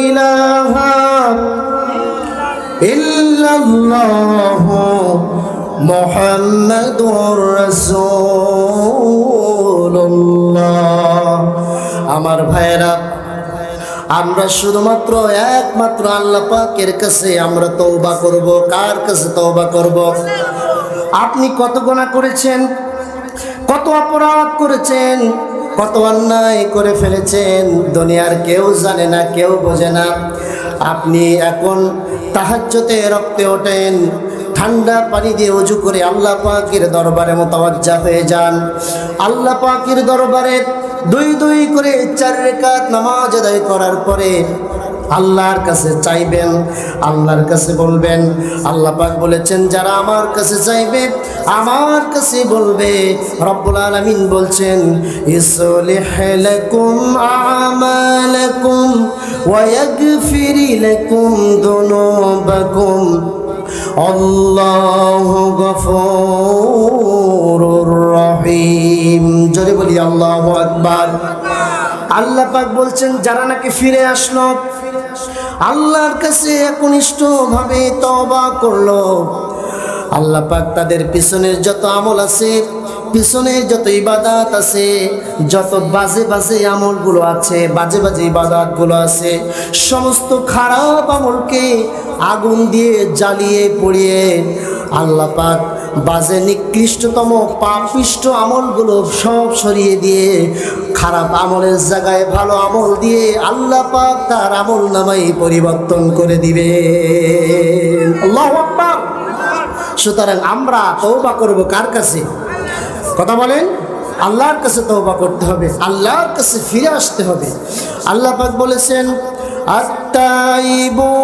ইলাহা ইল্লাল্লাহু মুহাম্মাদুর রাসূলুল্লাহ। আমার ভাইরা, আমরা শুধুমাত্র একমাত্র আল্লাহ পাকের কাছে আমরা তওবা করব। কার কাছে তওবা করব? আপনি কত গুনাহ করেছেন, কত অপরাধ করেছেন, কত অন্যায় করে ফেলেছেন, দুনিয়ার কেউ জানে না, কেউ বোঝে না। আপনি এখন তাহাজ্জুদে রক্তে ওঠেন, ঠান্ডা পানি দিয়ে ওযু করে আল্লাহ পাকের দরবারে মুতাওয়াজ্জা হয়ে যান। আল্লাহ পাকের দরবারে দুই দুই করে 4 রাকাত নামাজ আদায় করার পরে আল্লাহর কাছে চাইবেন, আল্লাহর কাছে বলবেন। আল্লাহ পাক বলেছেন, যারা আমার কাছে চাইবে, আমার কাছে বলবে। রব্বুল আলামিন বলছেন, ইসলিহ লাকুম আমালাকুম ওয়া ইয়াগফির লাকুম যুনুবাকুম আল্লাহু গফুরুর রহিম। জোরে বলি আল্লাহু আকবার। আল্লাহ পাক বলছেন, যারা নাকি ফিরে আসলো, আল্লাহর কাছে একনিষ্ঠভাবে তওবা করলো, আল্লাহ পাক তাদের পিছনের যত আমল আছে, পিছনের যত ইবাদত আছে, যত বাজে বাজে আমলগুলো আছে, বাজে বাজে ইবাদতগুলো আছে, সমস্ত খারাপ আমলকে আগুন দিয়ে জ্বালিয়ে পুড়িয়ে আল্লাহ পাক বাজে নিকৃষ্টতম পাপিষ্ট আমলগুলো সব সরিয়ে দিয়ে খারাপ আমলের জায়গায় ভালো আমল দিয়ে আল্লাহ পাক তার আমল নামাই পরিবর্তন করে দিবে। আল্লাহু আকবার। সুতরাং আমরা তওবা করব কার কাছে? কথা বলেন। আল্লাহর কাছে তওবা করতে হবে, আল্লাহর কাছে ফিরে আসতে হবে। আল্লাহ পাক বলেছেন, আত-তাইবুনাল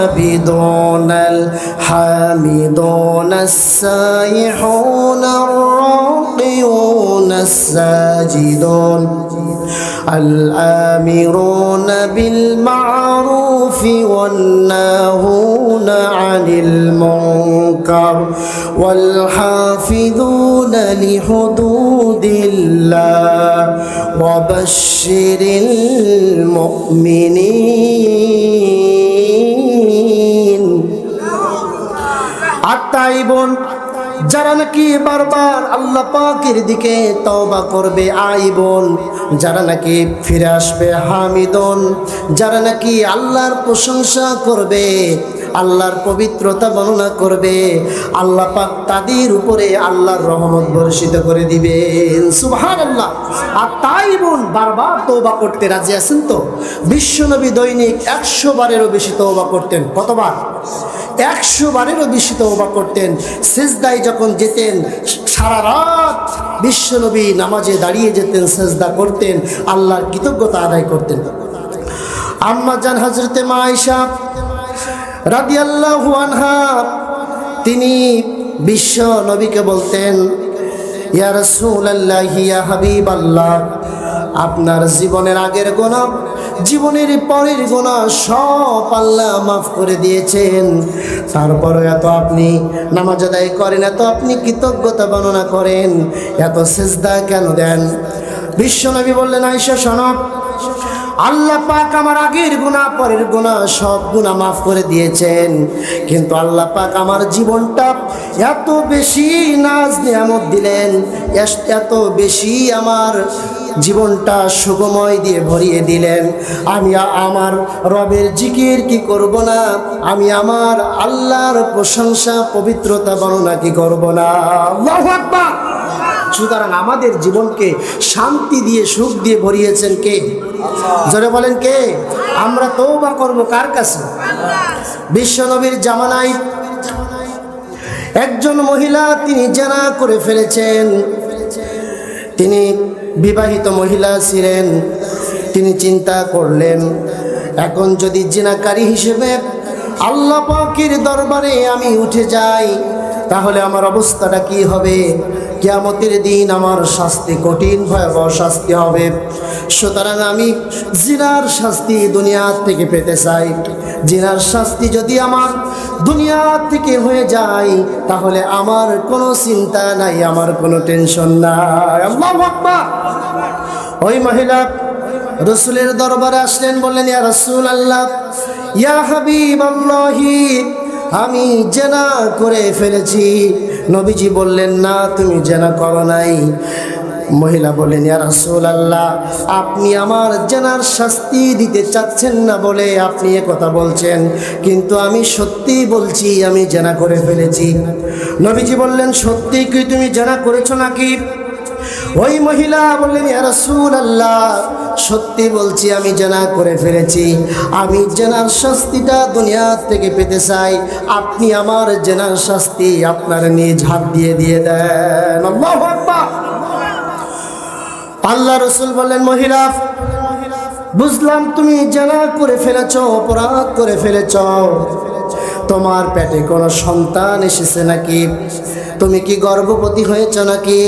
আবিদুনাল হামিদুনাস সাইহুনার রাকিউনাস সাজিদুন আল আমিরুনা বিল মা'রুফি ওয়ান নাহুনা আনিল মুনকার ওয়াল হাফিযুনা লিহুদুদিল্লাহ ওয়া বাশশিরিল মুমিনিন। আত-তাইবুন, যারা নাকি বারবার আল্লাহ পাকের দিকে তওবা করবে। আইবুন, যারা নাকি ফিরে আসবে। হামিদুন, যারা নাকি আল্লাহর প্রশংসা করবে, আল্লাহর পবিত্রতা বর্ণনা করবে, আল্লাহ পাক তাদের উপরে আল্লাহর রহমত বর্ষিত করে দিবেন। সুবহানাল্লাহ। আর তাইবুন, বারবার তওবা করতে রাজি আছেন তো? বিশ্বনবী দৈনিক 100 বারেরও বেশি তওবা করতেন। কতবার? 100 বারেরও বেশি তওবা করতেন। সিজদায় যখন যেতেন, সারা রাত বিশ্বনবী নামাজে দাঁড়িয়ে যেতেন, সিজদা করতেন, আল্লাহর কৃতজ্ঞতা আদায় করতেন। আম্মা জান হযরতে মা আয়েশা রাদিয়াল্লাহু আনহা, তিনি বিশ্ব নবীকে বলতেন, ইয়া রাসূলুল্লাহ, ইয়া হাবিবাল্লাহ, আপনার জীবনের আগের গুনাহ, জীবনের পরের গুনাহ সব আল্লাহ মাফ করে দিয়েছেন, তারপরে এত আপনি নামাজ আদায় করেন, এত আপনি কৃতজ্ঞতা বর্ণনা করেন, এত সিজদা কেন দেন? বিশ্বনবী বললেন, আয়েশা শোনো, আল্লাহ পাক আমার আগের গুনাহ পরের গুনাহ সব গুনাহ মাফ করে দিয়েছেন, কিন্তু আল্লাহ পাক আমার জীবনটা এত বেশি নাজ নিয়ামত দিলেন, এত বেশি আমার জীবনটা সুগময় দিয়ে ভরিয়ে দিলেন, আমি আমার রবের জিকির কি করব না? আমি আমার আল্লাহর প্রশংসা পবিত্রতা বর্ণনা কি করব না? আল্লাহু আকবার। সুতরাং আমাদের জীবনকে শান্তি দিয়ে সুখ দিয়ে ভরিয়েছেন কে? জোরে বলেন কে? আমরা তওবা করব কার কাছে? বিশ্বনবীর জামানায় একজন মহিলা, তিনি জিনা করে ফেলেছেন। তিনি বিবাহিত মহিলা ছিলেন। তিনি চিন্তা করলেন, এখন যদি জিনাকারী হিসেবে আল্লাহ পাকের দরবারে আমি উঠে যাই, তাহলে আমার অবস্থাটা কি হবে? কিয়ামতের দিন আমার শাস্তি কঠিন ভয়াবহ শাস্তি হবে। সুতরাং আমি জিনার শাস্তি দুনিয়া থেকে পেতে চাই। জিনার শাস্তি যদি আমার দুনিয়া থেকে হয়ে যায়, তাহলে আমার কোনো চিন্তা নাই, আমার কোনো টেনশন নাই। আল্লাহু আকবার। ওই মহিলা রসুলের দরবারে আসলেন, বললেন ইয়া রাসূলুল্লাহ, ইয়া হাবিবাল্লাহি, আমি জেনা করে ফেলেছি। নবীজি বললেন না, তুমি জেনা করো নাই। মহিলা বললেন ইয়া রাসূলুল্লাহ, আপনি আমার জেনার শাস্তি দিতে চাচ্ছেন না বলে আপনি এ কথা বলছেন, কিন্তু আমি সত্যি বলছি আমি জেনা করে ফেলেছি। নবীজি বললেন সত্যি কি তুমি জেনা করেছো নাকি? ওই মহিলা বললেন ইয়া রাসূলুল্লাহ, সত্যি বলছি আমি জেনা করে ফেলেছি। আমি জেনার শাস্তিটা দুনিয়া থেকে পেতে চাই, আপনি আমার জেনার শাস্তি আপনার নিজ হাত দিয়ে দেন। আল্লাহু আকবার। আল্লাহ রসুল বললেন, মহিলা বুঝলাম তুমি জেনা করে ফেলেছ, অপরাধ করে ফেলেছ। তোমার পেটে কোনো সন্তান এসেছে নাকি? তুমি কি গর্ভবতী হয়েছ নাকি?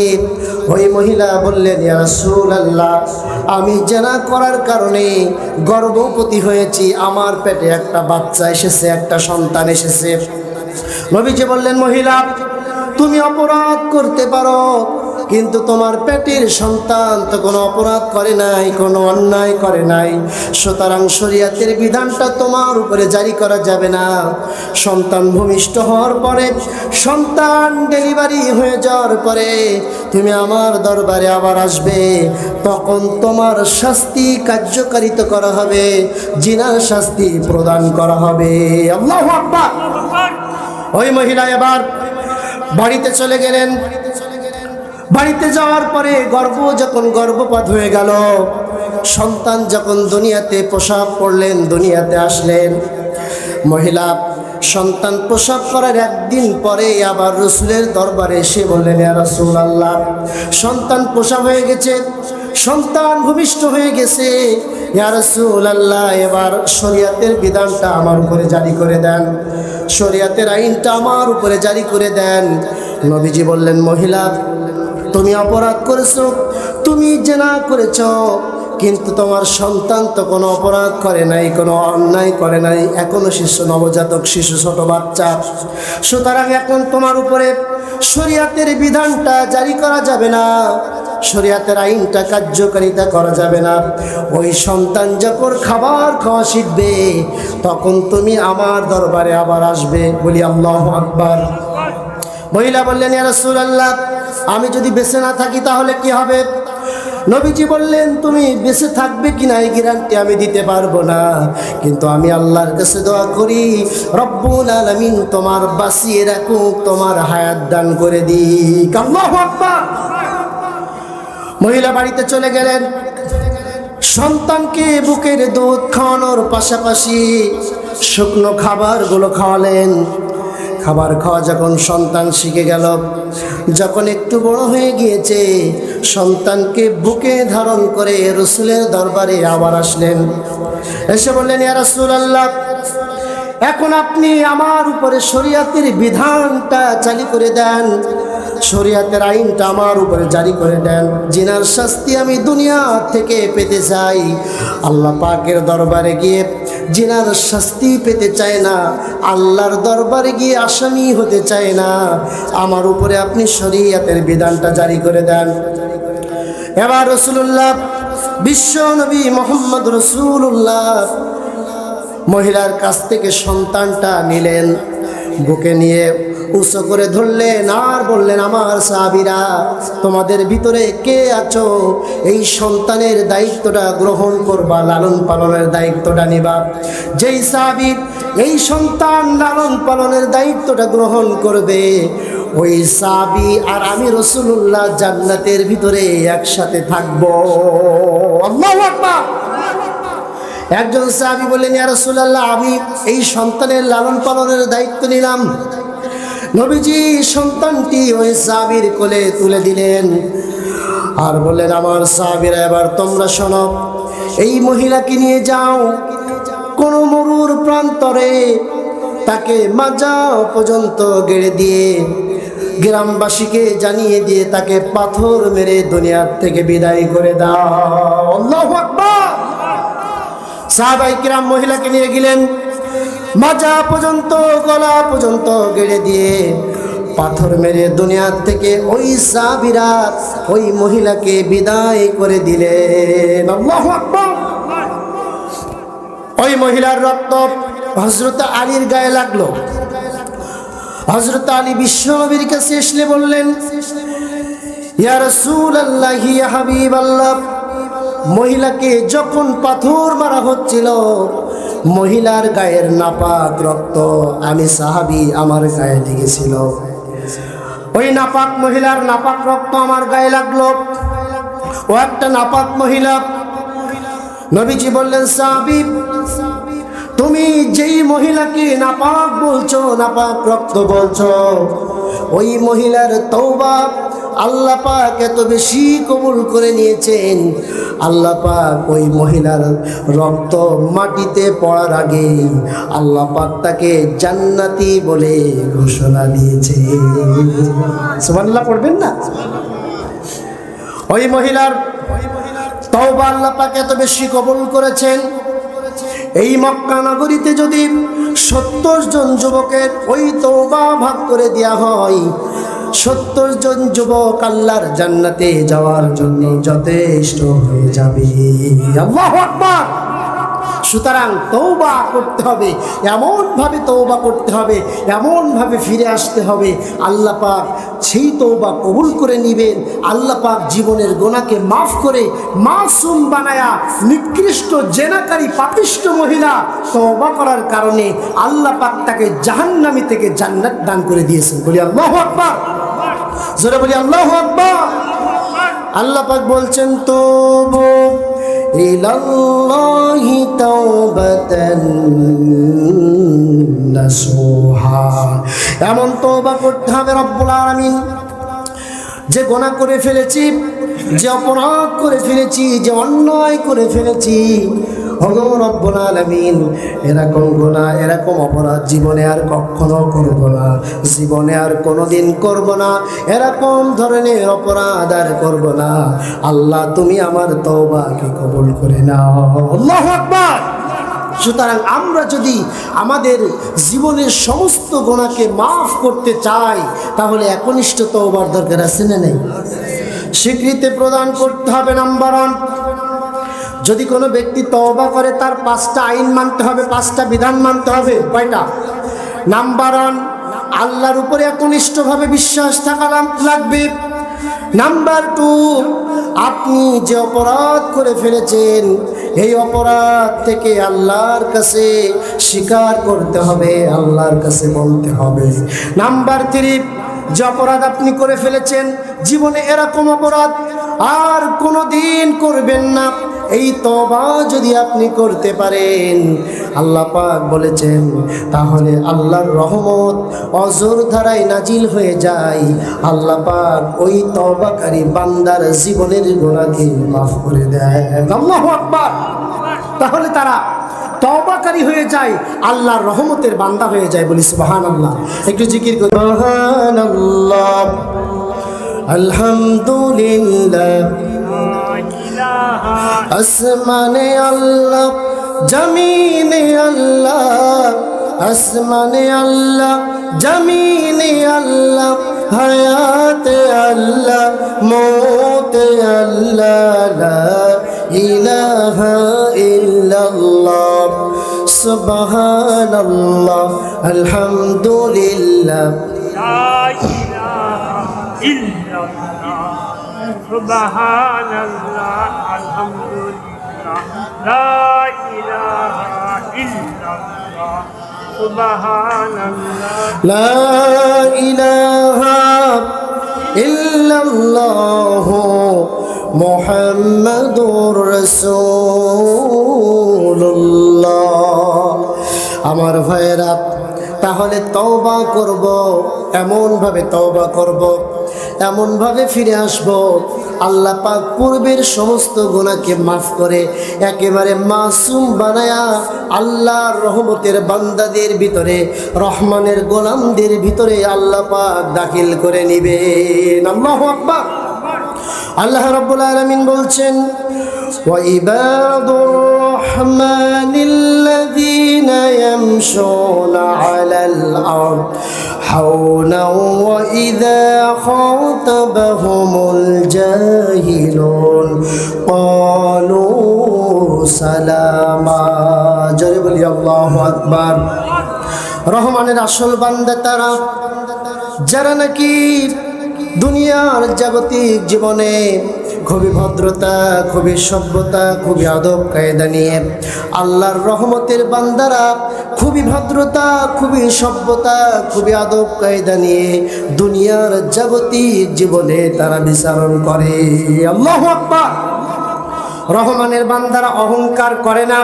ওই মহিলা বললেন ইয়া রাসূলুল্লাহ, আমি জেনা করার কারণে গর্ভবতী হয়েছি, আমার পেটে একটা বাচ্চা এসেছে, একটা সন্তান এসেছে। নবীজি বললেন, মহিলা তুমি অপরাধ করতে পারো, কিন্তু তোমার পেটের সন্তান তো কোনো অপরাধ করে নাই, কোনো অন্যায় করে নাই, সুতরাং শরীয়তের বিধানটা তোমার উপরে জারি করা যাবে না। সন্তান ভূমিষ্ঠ হওয়ার পরে, সন্তান ডেলিভারি হয়ে যাওয়ার পরে তুমি আমার দরবারে আবার আসবে, তখন তোমার শাস্তি কার্যকারিত করা হবে, জিনার শাস্তি প্রদান করা হবে। আল্লাহু আকবার। ওই মহিলা এবার বাড়িতে চলে গেলেন। বাড়িতে যাওয়ার পরে গর্ভপাত হয়ে গেল, সন্তান যখন দুনিয়াতে প্রসব করলেন, দুনিয়াতে আসলেন, মহিলা সন্তান প্রসব করার একদিন পরে আবার রসুলের দরবারে এসে বললেন ইয়া রাসূলুল্লাহ, সন্তান প্রসব হয়ে গেছে, সন্তান ভূমিষ্ঠ হয়ে গেছে, ইয়া রাসূলুল্লাহ, এবার শরীয়তের বিধানটা আমার উপরে জারি করে দেন, শরীয়তের আইনটা আমার উপরে জারি করে দেন। নবীজি বললেন, মহিলা তুমি অপরাধ করেছো, তুমি জেনা করেছো, কিন্তু তোমার সন্তান তো কোনো অপরাধ করে নাই, কোনো অন্যায় করে নাই, এখনো শিশু, নবজাতক শিশু, ছোট বাচ্চা, সুতরাং এখন তোমার উপরে শরীয়তের বিধানটা জারি করা যাবে না, শরীয়তের আইনটা কার্যকারিতা করা যাবে না। ওই সন্তান যখন খাবার খাওয়া শিখবে, তখন তুমি আমার দরবারে আবার আসবে। বলি আল্লাহু আকবার। মহিলা বললেন ইয়া রাসূলুল্লাহ, আমি যদি বেঁচে না থাকি তাহলে কি হবে? নবীজি বললেন, তুমি বেঁচে থাকবে কিনা এই গ্যারান্টি আমি দিতে পারবো না, কিন্তু আমি আল্লাহর কাছে দোয়া করি রব্বুল আলামিন তোমার বাঁচিয়ে রাখুক, তোমার হায়াত দান করে দিক। আল্লাহু আকবার। মহিলা বাড়িতে চলে গেলেন, সন্তানকে বুকের দুধ খাওয়ানোর পাশাপাশি শুকনো খাবারগুলো খাওয়ালেন। খাবার খাওয়া যখন সন্তান শিখে গেল, যখন একটু বড় হয়ে গিয়েছে, সন্তানকে বুকে ধারণ করে রসুলের দরবারে আবার আসলেন। এসে বললেন ইয়া রাসূলুল্লাহ, এখন আপনি আমার উপরে শরীয়তের বিধানটা চালু করে দেন, শরীয়তের আইনটা আমার উপরে জারি করে দেন, জিনার শাস্তি আমি দুনিয়া থেকে পেতে চাই। আল্লাহ পাকের দরবারে গিয়ে জিনার শাস্তি পেতে চায় না, আল্লাহর দরবারে গিয়ে আসামি হতে চায় না, আমার উপরে আপনি শরীয়তের বিধানটা জারি করে দেন। এবার রাসূলুল্লাহ, বিশ্ব নবী মুহাম্মদ রাসূলুল্লাহ মহিলার কাছ থেকে সন্তানটা নিলেন, বুকে নিয়ে উঁচু করে ধরলেন আর বললেন, আমার সাহাবীরা, তোমাদের ভিতরে কে আছো এই সন্তানের দায়িত্বটা গ্রহণ করবা, লালন পালনের দায়িত্বটা নিবা? যেই সাহাবী এই সন্তান লালন পালনের দায়িত্বটা গ্রহণ করবে, ওই সাহাবী আর আমি রাসূলুল্লাহ জান্নাতের ভিতরে একসাথে থাকবো। আল্লাহু আকবার। একজন সাহাবী বললেন, ইয়া রাসূলুল্লাহ, আমি এই সন্তানের লালন পালনের দায়িত্ব নিলাম। নবীজি সন্তানটি ওই সাহাবীর কোলে তুলে দিলেন আর বললেন, আমার সাহাবীরা, এবার তোমরা শোনো, এই মহিলাকে নিয়ে যাও কোনো মরুর প্রান্তরে, তাকে মাজা পর্যন্ত গেড়ে দিয়ে গ্রামবাসীকে জানিয়ে দিয়ে তাকে পাথর মেরে দুনিয়ার থেকে বিদায় করে দাও। আল্লাহু আকবার। সাহাবায়ে কিরাম মহিলাকে নিয়ে গেলেন, মাজা পর্যন্ত, গলা পর্যন্ত গেড়ে দিয়ে পাথর মেরে দুনিয়ার থেকে ওই সাহাবীরা ওই মহিলাকে বিদায় করে দিলেন। আল্লাহু আকবার। ওই মহিলার রক্ত হযরত আলীর গায়ে লাগলো। হযরত আলী বিশ্বনবীর কাছে এসে বললেন, ইয়া রাসূলুল্লাহ, ইয়া হাবিবাল্লাহ, মহিলাকে যখন পাথর মারা হচ্ছিল, মহিলার গায়ের নাপাক রক্ত আমি সাহাবী আমার গায়ে লেগেছিল। ওই নাপাক মহিলার নাপাক রক্ত আমার গায়ে লাগলো। ও একটা নাপাক মহিলা। নবীজি বললেন, সাহাবী, তুমি যেই মহিলাকে নাপাক বলছো, নাপাক রক্ত বলছো, ওই মহিলার তওবা আল্লাহ পাক এত বেশি কবুল করে নিয়েছেন। আল্লাহ পাক ওই মহিলার রক্ত মাটিতে পড়ার আগে আল্লাহ পাক তাকে জান্নাতি বলে ঘোষণা দিয়েছে। সুবহানাল্লাহ পড়বেন না? ওই মহিলার তওবা আল্লাহ পাক এত বেশি কবুল করেছেন। এই মক্কা নগরীতে যদি 70 জন যুবকের ওই তওবা ভাগ করে দেওয়া হয়, 70 জন যুবক আল্লাহর জান্নাতে যাওয়ার জন্য যথেষ্ট হয়ে যাবে। আল্লাহু আকবার। সুতরাং তওবা করতে হবে, এমনভাবে তওবা করতে হবে, এমনভাবে ফিরে আসতে হবে, আল্লাহ পাক সেই তওবা কবুল করে নেবেন। আল্লাহ পাক জীবনের গুনাহকে মাফ করে মাসুম বানায়া, নিকৃষ্ট জেনাকারী পাপিষ্ট মহিলা তওবা করার কারণে আল্লাহ পাক তাকে জাহান্নামী থেকে জান্নাত দান করে দিয়েছেন। বলি আল্লাহু আকবার। জোরে বলি আল্লাহু আকবার। আল্লাহ পাক বলছেন, তুবু ইলাল্লাহি তাওবাতান নাসুহা। এমন তওবা করতে হবে রব্বুল আলামিন, যে গুনাহ করে ফেলেছি, যে অপরাধ করে ফেলেছি, যে অন্যায় করে ফেলেছি, ওগো রব্বুল আলামিন, এরকম গুনাহ, এরকম অপরাধ জীবনে আর কখনো করব না, জীবনে আর কোনোদিন করব না, এরকম ধরনের অপরাধ আর করব না। আল্লাহ তুমি আমার তওবাকে কবুল করে নাও। আল্লাহু আকবার। সুতরাং আমরা যদি আমাদের জীবনের সমস্ত গুনাহকে মাফ করতে চাই, তাহলে একনিষ্ঠ তওবার দরকার আছে না নেই? স্বীকৃতি প্রদান করতে হবে। নাম্বার 1, যদি কোনো ব্যক্তি তওবা করে তার 5টা আইন মানতে হবে, 5টা বিধান মানতে হবে। কয়টা? নাম্বার 1, আল্লাহর উপরে একনিষ্ঠভাবে বিশ্বাস থাকা লাগবে। নাম্বার 2, আপনি যে অপরাধ করে ফেলেছেন, এই অপরাধ থেকে আল্লাহর কাছে স্বীকার করতে হবে, আল্লাহর কাছে বলতে হবে। নাম্বার 3, যে অপরাধ আপনি করে ফেলেছেন, জীবনে এরকম অপরাধ আর কোনোদিন করবেন না। এই তওবা যদি আপনি করতে পারেন, আল্লাহ পাক বলেছেন, তাহলে আল্লাহর রহমত অজর ধারায় নাজিল হয়ে যায়। আল্লাহ পাক ওই তওবাকারী বান্দার জীবনের গুনাহকে মাফ করে দেয়। আল্লাহু আকবার। তাহলে তারা তওবাকারী হয়ে যায়, আল্লাহর রহমতের বান্দা হয়ে যায়। বলি সুবহানাল্লাহ। একটু জিকির করি, সুবহানাল্লাহ, আলহামদুলিল্লাহ। আসমানে আল্লাহ, জমিনে আল্লাহ, আসমানে আল্লাহ, জমিনে আল্লাহ, হায়াতে আল্লাহ, মৌতে আল্লাহ, লা ইলাহা ইল্লাল্লাহ, সুবহানাল্লাহ, আলহামদুলিল্লাহ, লা ইলাহা ইল্লাল্লাহ, সুবহানাল্লাহ, আলহামদুলিল্লাহ, লা ইলাহা ইল্লাল্লাহ, সুবহানাল্লাহ, লা ইলাহা ইল্লাল্লাহ, মুহাম্মাদুর রাসূলুল্লাহ। আমার ভাইয়েরা, তাহলে তওবা করব, এমনভাবে তওবা করব, এমনভাবে ফিরে আসব, আল্লাহ পাক পূর্বের সমস্ত গুনাহকে মাফ করে একেবারে মাসুম বানায়া আল্লাহর রহমতের বান্দাদের ভিতরে, রহমানের গোলামদের ভিতরে আল্লাহ পাক দাখিল করে নেবেন। আল্লাহু আকবার। আল্লাহ রাব্বুল আলামিন বলছেন, ওয়া ইবাদুর রহমানিল্লাযীনা ইয়ামশুনা আলাল আরদ হাওনা ওয়া ইযা খাতাবাহুমুল জাহিলুন ক্বালু সালামা। জোরে বলি আল্লাহু আকবার। রহমানের আসল বান্দা তারা যারা নাকি দুনিয়ার জাগতিক জীবনে খুবই ভদ্রতা, খুবই সভ্যতা, খুবই আদব কায়দা নিয়ে আল্লাহর রহমতের বান্দারা খুবই ভদ্রতা, খুবই সভ্যতা, খুবই আদব কায়দা নিয়ে দুনিয়ার জাগতিক জীবনে তারা বিচারণ করে। আল্লাহু আকবার। রহমানের বান্দারা অহংকার করে না,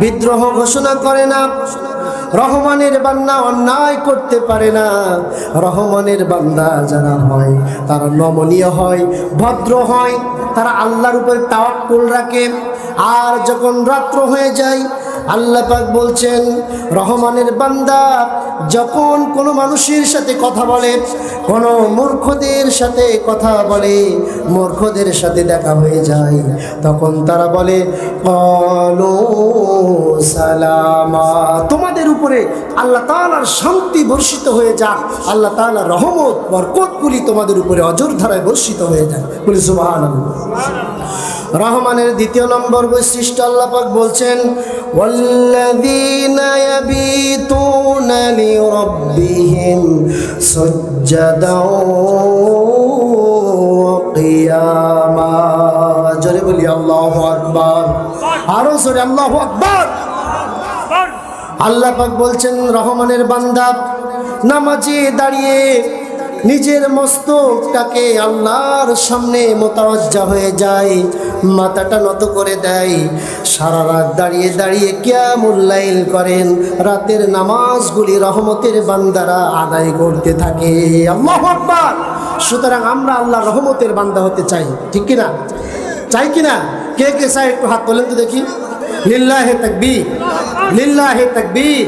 বিদ্রোহ ঘোষণা করে না, রহমানের বান্দা অন্যায় করতে পারে না। রহমানের বান্দা যারা হয় তারা নমনীয় হয়, ভদ্র হয়, তারা আল্লাহর উপর তাওয়াক্কুল রাখে। আর যখন রাত্র হয়ে যায় আল্লাহ পাক বলছেন রহমানের বান্দা যখন কোনো মানুষের সাথে কথা বলে, কোনো মূর্খদের সাথে কথা বলে, মূর্খদের সাথে দেখা হয়ে যায়, তখন তারা বলে ক্বালু সালামা, তোমাদের উপরে আল্লাহ তাআলার শান্তি বর্ষিত হয়ে যাক, আল্লাহ তাআলার রহমত বরকতগুলি তোমাদের উপরে অজর ধারায় বর্ষিত হয়ে যায়। বলি সুবহানাল্লাহ। রহমানের দ্বিতীয় নম্বর বৈশিষ্ট্য আল্লাহ পাক বলছেন ওয়াল্লাযীনা ইয়াবিতুনা লিরাব্বিহিম সুজদাও ওয়া কিয়ামা। জোরে বলি আল্লাহু আকবার। আরো জোরে আল্লাহু আকবার। আল্লাহ পাক বলছেন রহমানের বান্দা নামাজে দাঁড়িয়ে নিজের মস্তকটাকে আল্লাহর সামনে মোতাওয়াজ্জা হয়ে যায়, মাথাটা নত করে দেয়, সারা রাত দাঁড়িয়ে দাঁড়িয়ে কিয়ামুল লাইল করেন, রাতের নামাজগুলি রহমতের বান্দারা আদায় করতে থাকে। আল্লাহু আকবার। সুতরাং আমরা আল্লাহর রহমতের বান্দা হতে চাই, ঠিক কিনা? চাই কিনা? কে কে চাই একটু হাত তোলেন তো দেখি। লিল্লাহে তাকবীর, লিল্লাহে তাকবীর।